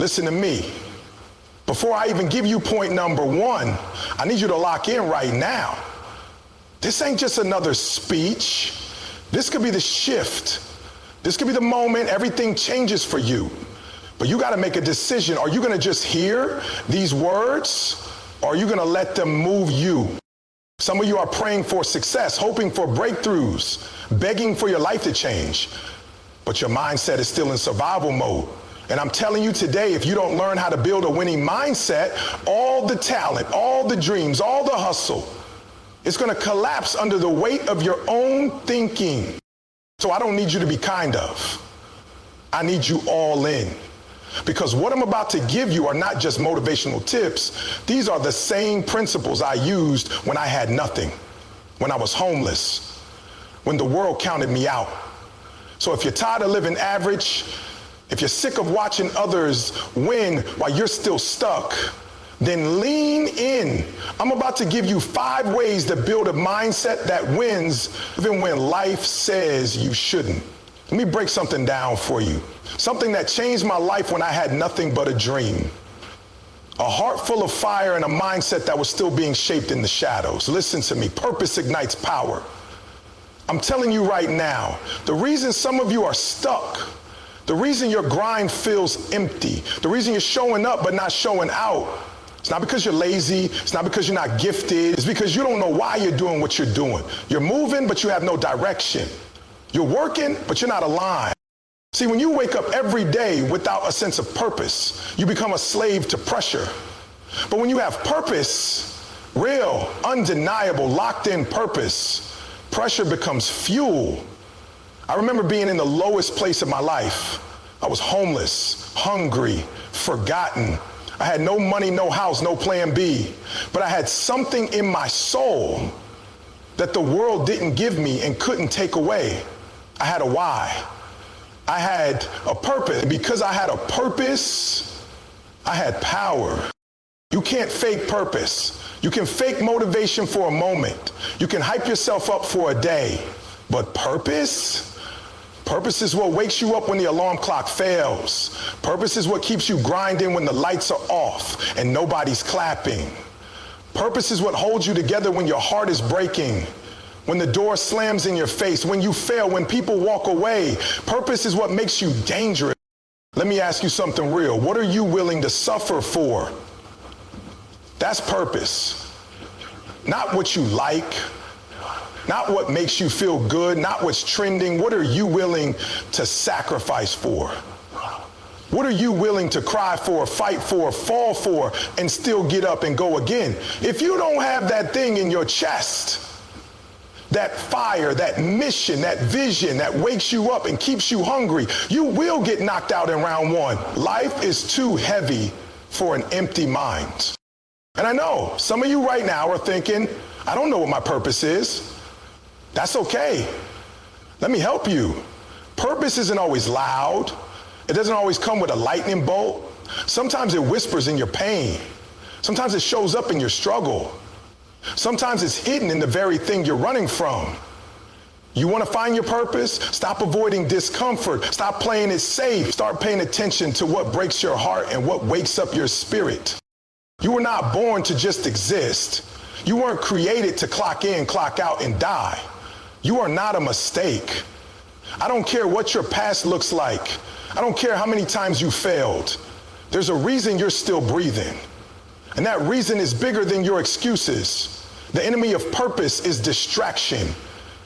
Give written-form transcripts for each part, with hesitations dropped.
Listen to me. Before I even give you point number one, I need you to lock in right now. This ain't just another speech. This could be the shift. This could be the moment everything changes for you. But you got to make a decision. Are you going to just hear these words, or are you going to let them move you? Some of you are praying for success, hoping for breakthroughs, begging for your life to change. But your mindset is still in survival mode. And I'm telling you today, if you don't learn how to build a winning mindset, all the talent, all the dreams, all the hustle, it's going to collapse under the weight of your own thinking. So I don't need you to be kind of. I need you all in. Because what I'm about to give you are not just motivational tips. These are the same principles I used when I had nothing, when I was homeless, when the world counted me out. So if you're tired of living average, if you're sick of watching others win while you're still stuck, then lean in. I'm about to give you 5 ways to build a mindset that wins even when life says you shouldn't. Let me break something down for you. Something that changed my life when I had nothing but a dream. A heart full of fire and a mindset that was still being shaped in the shadows. Listen to me. Purpose ignites power. I'm telling you right now, the reason some of you are stuck, the reason your grind feels empty, the reason you're showing up but not showing out, it's not because you're lazy, it's not because you're not gifted, it's because you don't know why you're doing what you're doing. You're moving, but you have no direction. You're working, but you're not aligned. See, when you wake up every day without a sense of purpose, you become a slave to pressure. But when you have purpose, real, undeniable, locked-in purpose, pressure becomes fuel. I remember being in the lowest place of my life. I was homeless, hungry, forgotten. I had no money, no house, no plan B. But I had something in my soul that the world didn't give me and couldn't take away. I had a why. I had a purpose. And because I had a purpose, I had power. You can't fake purpose. You can fake motivation for a moment. You can hype yourself up for a day. But purpose? Purpose is what wakes you up when the alarm clock fails. Purpose is what keeps you grinding when the lights are off and nobody's clapping. Purpose is what holds you together when your heart is breaking, when the door slams in your face, when you fail, when people walk away. Purpose is what makes you dangerous. Let me ask you something real. What are you willing to suffer for? That's purpose. Not what you like, not what makes you feel good, not what's trending. What are you willing to sacrifice for? What are you willing to cry for, fight for, fall for, and still get up and go again? If you don't have that thing in your chest, that fire, that mission, that vision that wakes you up and keeps you hungry, you will get knocked out in round 1. Life is too heavy for an empty mind. And I know some of you right now are thinking, I don't know what my purpose is. That's okay. Let me help you. Purpose isn't always loud. It doesn't always come with a lightning bolt. Sometimes it whispers in your pain. Sometimes it shows up in your struggle. Sometimes it's hidden in the very thing you're running from. You want to find your purpose? Stop avoiding discomfort. Stop playing it safe. Start paying attention to what breaks your heart and what wakes up your spirit. You were not born to just exist. You weren't created to clock in, clock out, and die. You are not a mistake. I don't care what your past looks like. I don't care how many times you failed. There's a reason you're still breathing. And that reason is bigger than your excuses. The enemy of purpose is distraction.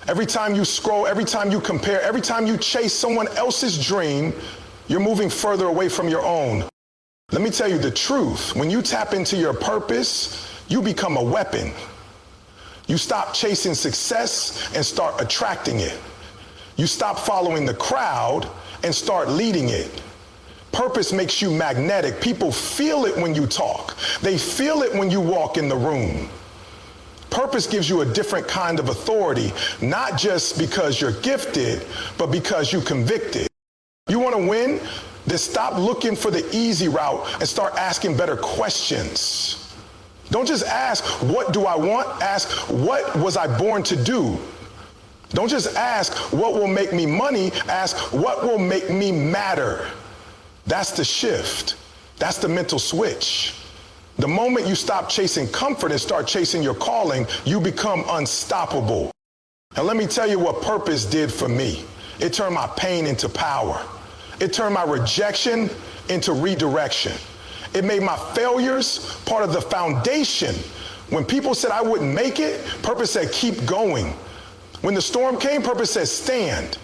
Every time you scroll, every time you compare, every time you chase someone else's dream, you're moving further away from your own. Let me tell you the truth. When you tap into your purpose, you become a weapon. You stop chasing success and start attracting it. You stop following the crowd and start leading it. Purpose makes you magnetic. People feel it when you talk. They feel it when you walk in the room. Purpose gives you a different kind of authority, not just because you're gifted, but because you're convicted. You want to win? Then stop looking for the easy route and start asking better questions. Don't just ask, what do I want? Ask, what was I born to do? Don't just ask, what will make me money? Ask, what will make me matter? That's the shift. That's the mental switch. The moment you stop chasing comfort and start chasing your calling, you become unstoppable. And let me tell you what purpose did for me. It turned my pain into power. It turned my rejection into redirection. It made my failures part of the foundation. When people said I wouldn't make it, purpose said keep going. When the storm came, purpose said stand.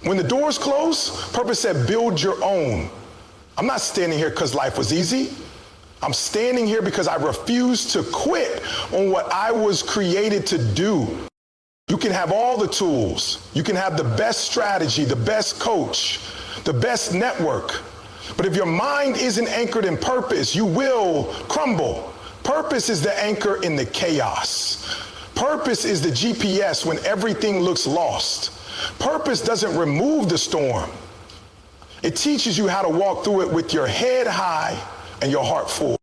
When the doors closed, purpose said build your own. I'm not standing here because life was easy. I'm standing here because I refused to quit on what I was created to do. You can have all the tools. You can have the best strategy, the best coach, the best network. But if your mind isn't anchored in purpose, you will crumble. Purpose is the anchor in the chaos. Purpose is the GPS when everything looks lost. Purpose doesn't remove the storm. It teaches you how to walk through it with your head high and your heart full.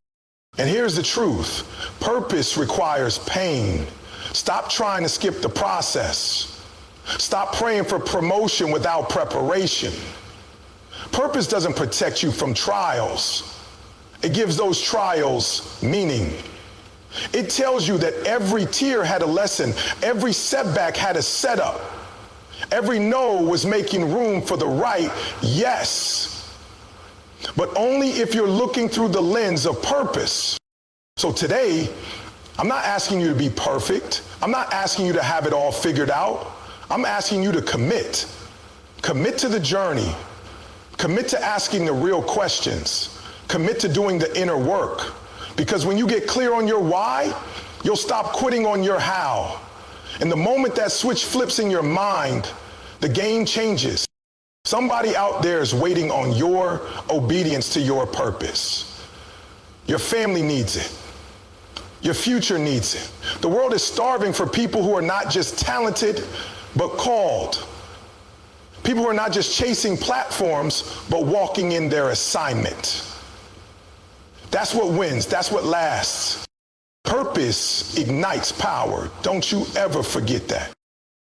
And here's the truth. Purpose requires pain. Stop trying to skip the process. Stop praying for promotion without preparation. Purpose doesn't protect you from trials. It gives those trials meaning. It tells you that every tear had a lesson. Every setback had a setup. Every no was making room for the right yes. But only if you're looking through the lens of purpose. So today, I'm not asking you to be perfect. I'm not asking you to have it all figured out. I'm asking you to commit. Commit to the journey. Commit to asking the real questions. Commit to doing the inner work. Because when you get clear on your why, you'll stop quitting on your how. And the moment that switch flips in your mind, the game changes. Somebody out there is waiting on your obedience to your purpose. Your family needs it. Your future needs it. The world is starving for people who are not just talented, but called. People who are not just chasing platforms, but walking in their assignment. That's what wins. That's what lasts. Purpose ignites power. Don't you ever forget that.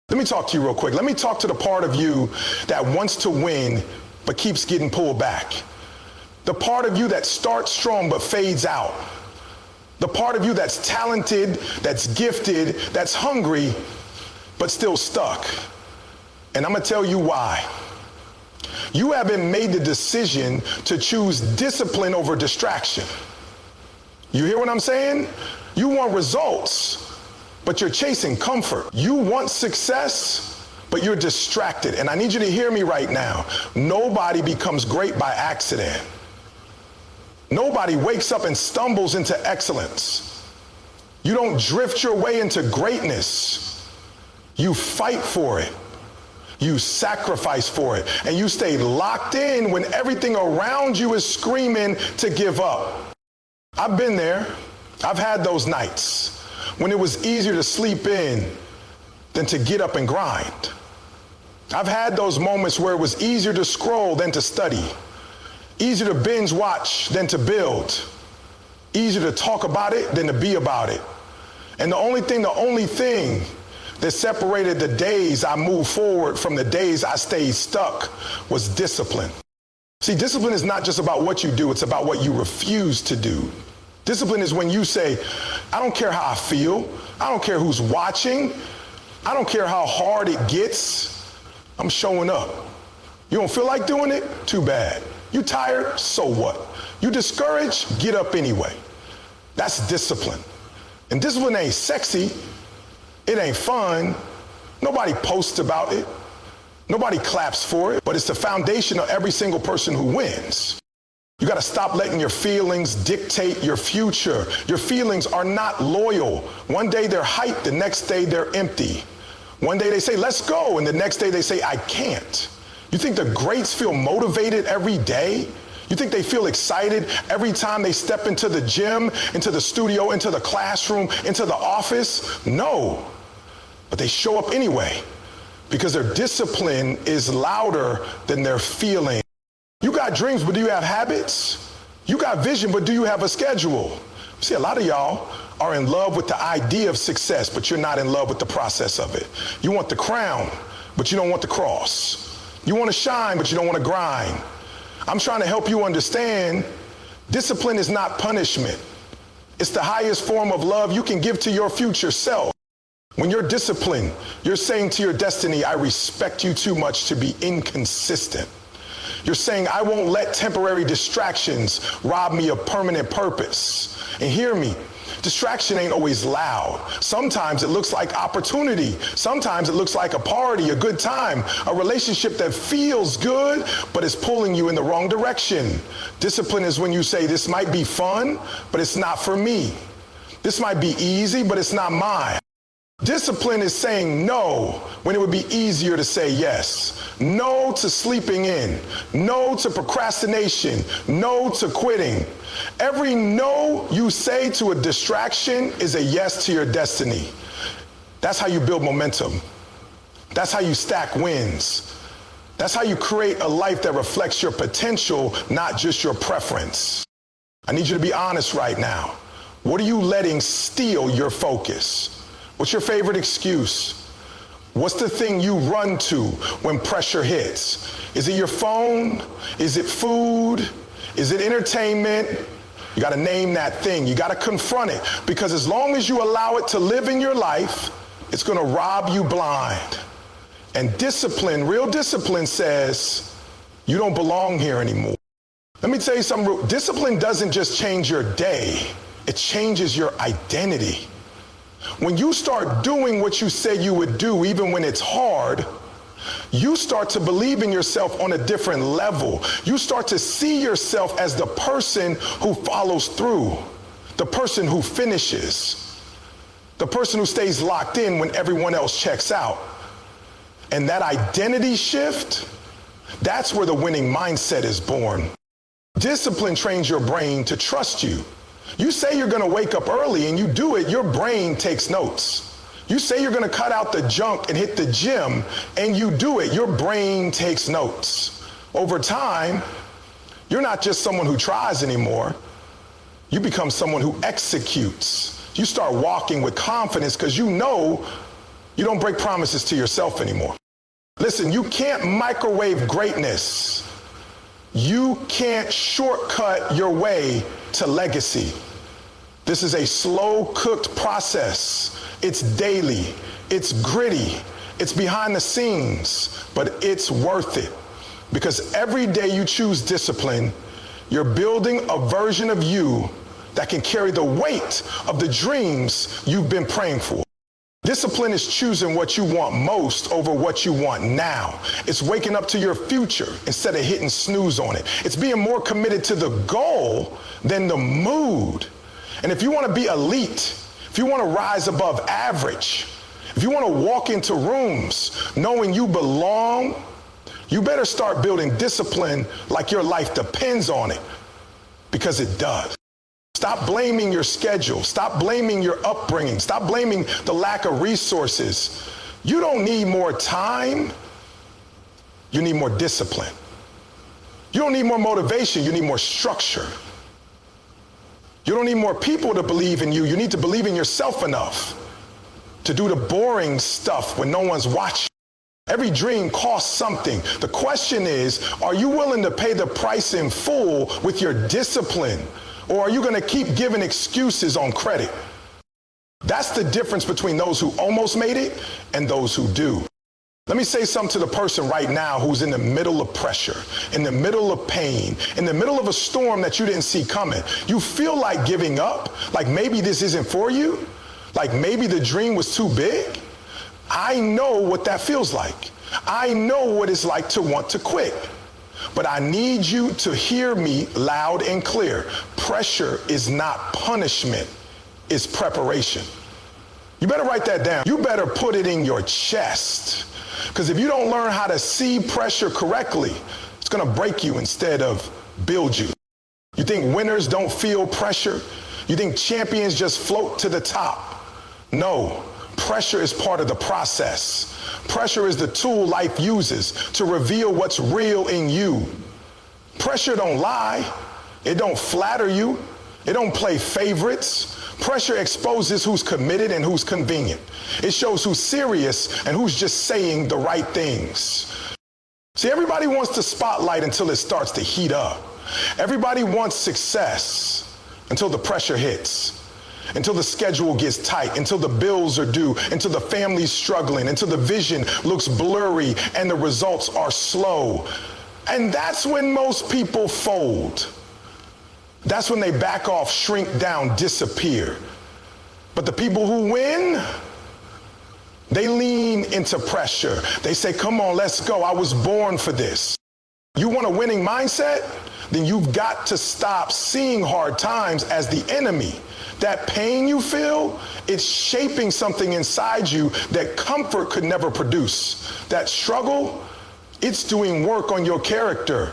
Let me talk to you real quick. Let me talk to the part of you that wants to win, but keeps getting pulled back. The part of you that starts strong, but fades out. The part of you that's talented, that's gifted, that's hungry, but still stuck. And I'm gonna tell you why. You haven't made the decision to choose discipline over distraction. You hear what I'm saying? You want results, but you're chasing comfort. You want success, but you're distracted. And I need you to hear me right now. Nobody becomes great by accident. Nobody wakes up and stumbles into excellence. You don't drift your way into greatness. You fight for it. You sacrifice for it. And you stay locked in when everything around you is screaming to give up. I've been there. I've had those nights when it was easier to sleep in than to get up and grind. I've had those moments where it was easier to scroll than to study. Easier to binge watch than to build. Easier to talk about it than to be about it. And the only thing that separated the days I moved forward from the days I stayed stuck was discipline. See, discipline is not just about what you do, it's about what you refuse to do. Discipline is when you say, I don't care how I feel, I don't care who's watching, I don't care how hard it gets, I'm showing up. You don't feel like doing it? Too bad. You tired? So what? You discouraged? Get up anyway. That's discipline. And discipline ain't sexy. It ain't fun. Nobody posts about it. Nobody claps for it. But it's the foundation of every single person who wins. You got to stop letting your feelings dictate your future. Your feelings are not loyal. One day they're hyped, the next day they're empty. One day they say, let's go, and the next day they say, I can't. You think the greats feel motivated every day? You think they feel excited every time they step into the gym, into the studio, into the classroom, into the office? No. But they show up anyway because their discipline is louder than their feeling. You got dreams, but do you have habits? You got vision, but do you have a schedule? See, a lot of y'all are in love with the idea of success, but you're not in love with the process of it. You want the crown, but you don't want the cross. You want to shine, but you don't want to grind. I'm trying to help you understand Discipline is not punishment. It's the highest form of love you can give to your future self. When you're disciplined, you're saying to your destiny, I respect you too much to be inconsistent. You're saying, I won't let temporary distractions rob me of permanent purpose. And hear me, distraction ain't always loud. Sometimes it looks like opportunity. Sometimes it looks like a party, a good time, a relationship that feels good, but is pulling you in the wrong direction. Discipline is when you say, this might be fun, but it's not for me. This might be easy, but it's not mine. Discipline is saying no when it would be easier to say yes. No to sleeping in. No to procrastination. No to quitting. Every no you say to a distraction is a yes to your destiny. That's how you build momentum. That's how you stack wins. That's how you create a life that reflects your potential, not just your preference. I need you to be honest right now. What are you letting steal your focus? What's your favorite excuse? What's the thing you run to when pressure hits? Is it your phone? Is it food? Is it entertainment? You got to name that thing. You got to confront it, because as long as you allow it to live in your life, it's going to rob you blind. And discipline, real discipline, says you don't belong here anymore. Let me tell you something. Discipline doesn't just change your day. It changes your identity. When you start doing what you say you would do, even when it's hard, you start to believe in yourself on a different level. You start to see yourself as the person who follows through, the person who finishes, the person who stays locked in when everyone else checks out. And that identity shift, that's where the winning mindset is born. Discipline trains your brain to trust you. You say you're going to wake up early and you do it, your brain takes notes. You say you're going to cut out the junk and hit the gym and you do it, your brain takes notes. Over time, you're not just someone who tries anymore. You become someone who executes. You start walking with confidence because you know you don't break promises to yourself anymore. Listen, you can't microwave greatness. You can't shortcut your way to legacy. This is a slow-cooked process. It's daily, it's gritty, it's behind the scenes, but it's worth it. Because every day you choose discipline, you're building a version of you that can carry the weight of the dreams you've been praying for. Discipline is choosing what you want most over what you want now. It's waking up to your future instead of hitting snooze on it. It's being more committed to the goal than the mood. And if you want to be elite, if you want to rise above average, if you want to walk into rooms knowing you belong, you better start building discipline like your life depends on it, because it does. Stop blaming your schedule. Stop blaming your upbringing. Stop blaming the lack of resources. You don't need more time. You need more discipline. You don't need more motivation. You need more structure. You don't need more people to believe in you. You need to believe in yourself enough to do the boring stuff when no one's watching. Every dream costs something. The question is, are you willing to pay the price in full with your discipline? Or are you going to keep giving excuses on credit? That's the difference between those who almost made it and those who do. Let me say something to the person right now who's in the middle of pressure, in the middle of pain, in the middle of a storm that you didn't see coming. You feel like giving up, like maybe this isn't for you, like maybe the dream was too big. I know what that feels like. I know what it's like to want to quit. But I need you to hear me loud and clear. Pressure is not punishment, it's preparation. You better write that down. You better put it in your chest. Because if you don't learn how to see pressure correctly, it's going to break you instead of build you. You think winners don't feel pressure? You think champions just float to the top? No. Pressure is part of the process. Pressure is the tool life uses to reveal what's real in you. Pressure don't lie. It don't flatter you. It don't play favorites. Pressure exposes who's committed and who's convenient. It shows who's serious and who's just saying the right things. See, everybody wants the spotlight until it starts to heat up. Everybody wants success until the pressure hits, until the schedule gets tight, until the bills are due, until the family's struggling, until the vision looks blurry and the results are slow. And that's when most people fold. That's when they back off, shrink down, disappear. But the people who win, they lean into pressure. They say, come on, let's go. I was born for this. You want a winning mindset? Then you've got to stop seeing hard times as the enemy. That pain you feel, it's shaping something inside you that comfort could never produce. That struggle, it's doing work on your character.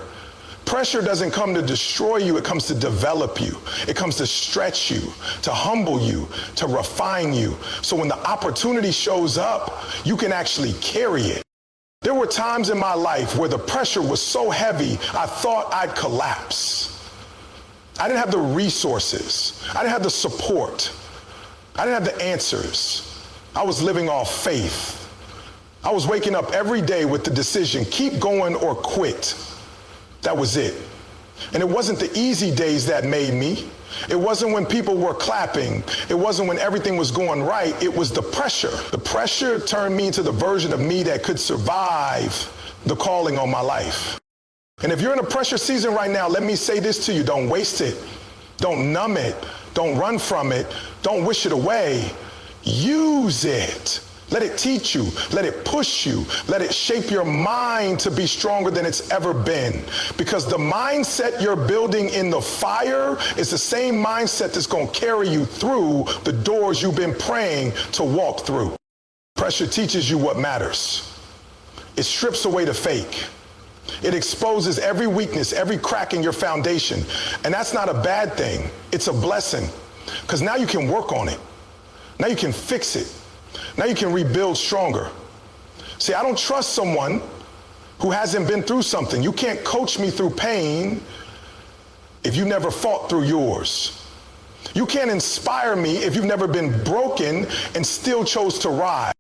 Pressure doesn't come to destroy you, it comes to develop you. It comes to stretch you, to humble you, to refine you. So when the opportunity shows up, you can actually carry it. There were times in my life where the pressure was so heavy, I thought I'd collapse. I didn't have the resources. I didn't have the support. I didn't have the answers. I was living off faith. I was waking up every day with the decision, keep going or quit. That was it. And it wasn't the easy days that made me. It wasn't when people were clapping. It wasn't when everything was going right. It was the pressure. The pressure turned me into the version of me that could survive the calling on my life. And if you're in a pressure season right now, let me say this to you. Don't waste it. Don't numb it. Don't run from it. Don't wish it away. Use it. Let it teach you, let it push you, let it shape your mind to be stronger than it's ever been. Because the mindset you're building in the fire is the same mindset that's going to carry you through the doors you've been praying to walk through. Pressure teaches you what matters. It strips away the fake. It exposes every weakness, every crack in your foundation. And that's not a bad thing. It's a blessing. Because now you can work on it. Now you can fix it. Now you can rebuild stronger. See, I don't trust someone who hasn't been through something. You can't coach me through pain if you never fought through yours. You can't inspire me if you've never been broken and still chose to rise.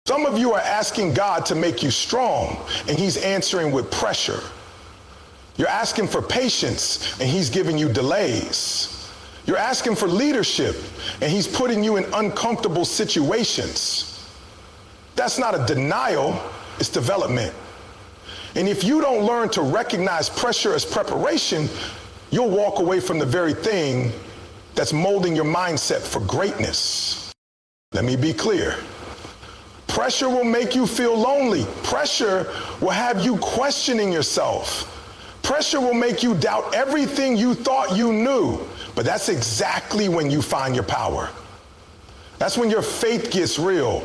Some of you are asking God to make you strong, and he's answering with pressure. You're asking for patience, and he's giving you delays. You're asking for leadership, and he's putting you in uncomfortable situations. That's not a denial, it's development. And if you don't learn to recognize pressure as preparation, you'll walk away from the very thing that's molding your mindset for greatness. Let me be clear. Pressure will make you feel lonely. Pressure will have you questioning yourself. Pressure will make you doubt everything you thought you knew. But that's exactly when you find your power. That's when your faith gets real.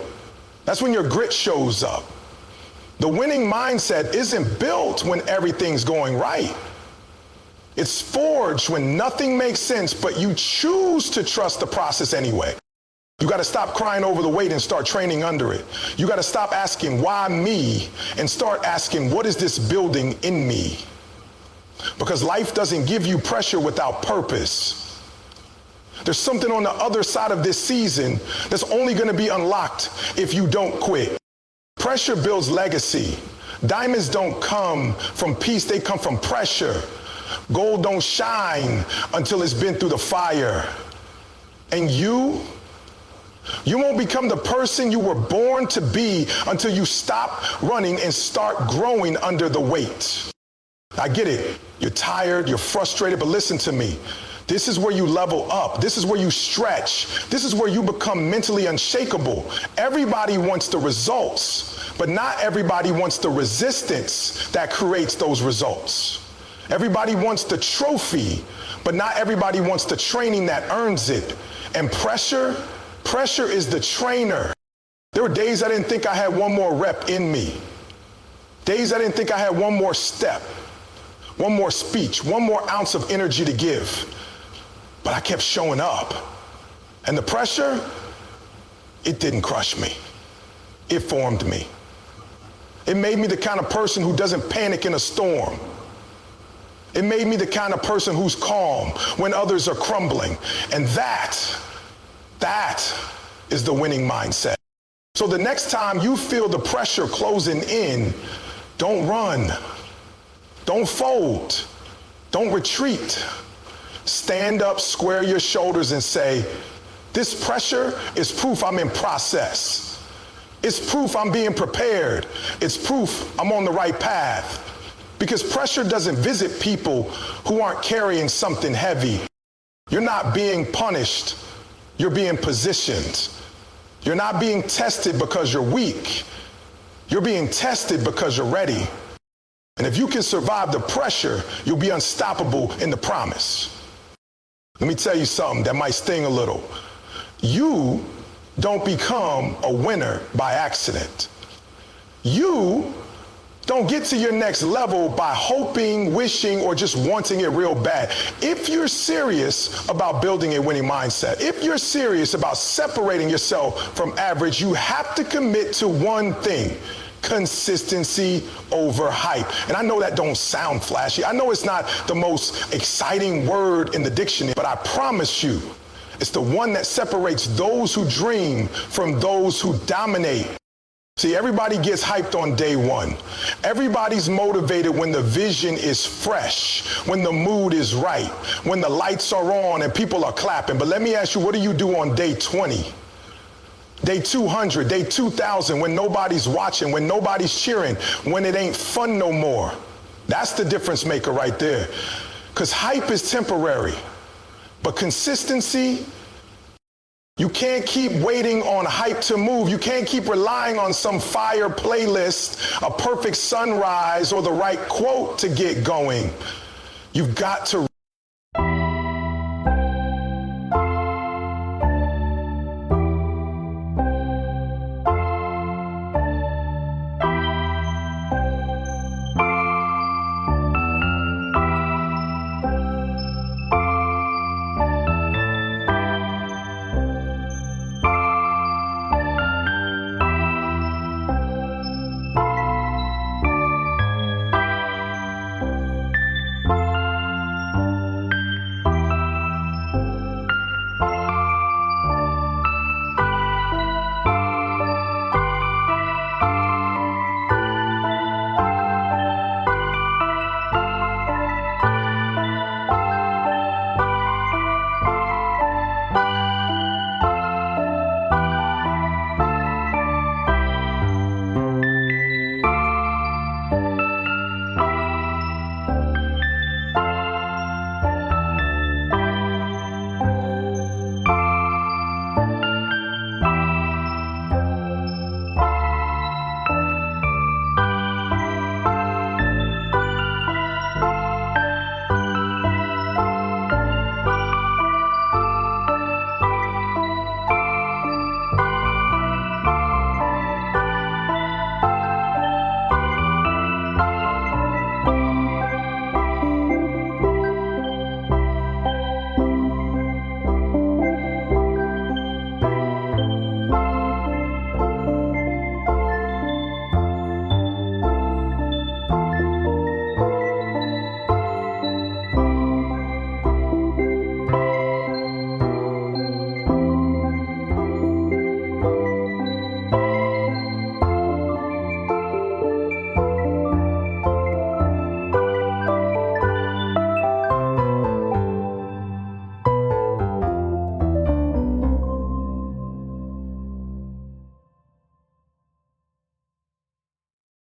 That's when your grit shows up. The winning mindset isn't built when everything's going right. It's forged when nothing makes sense, but you choose to trust the process anyway. You got to stop crying over the weight and start training under it. You got to stop asking, why me? And start asking, what is this building in me? Because life doesn't give you pressure without purpose. There's something on the other side of this season that's only going to be unlocked if you don't quit. Pressure builds legacy. Diamonds don't come from peace, they come from pressure. Gold don't shine until it's been through the fire. And you won't become the person you were born to be until you stop running and start growing under the weight. I get it. You're tired, you're frustrated, but listen to me. This is where you level up. This is where you stretch. This is where you become mentally unshakable. Everybody wants the results, but not everybody wants the resistance that creates those results. Everybody wants the trophy, but not everybody wants the training that earns it. And pressure is the trainer. There were days I didn't think I had one more rep in me. Days I didn't think I had one more step. One more speech, one more ounce of energy to give. But I kept showing up. And the pressure, it didn't crush me. It formed me. It made me the kind of person who doesn't panic in a storm. It made me the kind of person who's calm when others are crumbling. And that is the winning mindset. So the next time you feel the pressure closing in, don't run. Don't fold. Don't retreat. Stand up, square your shoulders, and say, this pressure is proof I'm in process. It's proof I'm being prepared. It's proof I'm on the right path. Because pressure doesn't visit people who aren't carrying something heavy. You're not being punished. You're being positioned. You're not being tested because you're weak. You're being tested because you're ready. And if you can survive the pressure, you'll be unstoppable in the promise. Let me tell you something that might sting a little. You don't become a winner by accident. You don't get to your next level by hoping, wishing, or just wanting it real bad. If you're serious about building a winning mindset, if you're serious about separating yourself from average, you have to commit to one thing: consistency over hype. And I know that don't sound flashy. I know it's not the most exciting word in the dictionary, but I promise you, it's the one that separates those who dream from those who dominate. See, everybody gets hyped on day one. Everybody's motivated when the vision is fresh, when the mood is right, when the lights are on and people are clapping. But let me ask you, what do you do on day 20? Day 200, day 2000, when nobody's watching, when nobody's cheering, when it ain't fun no more? That's the difference maker right there. Because hype is temporary, but consistency, you can't keep waiting on hype to move. You can't keep relying on some fire playlist, a perfect sunrise, or the right quote to get going. You've got to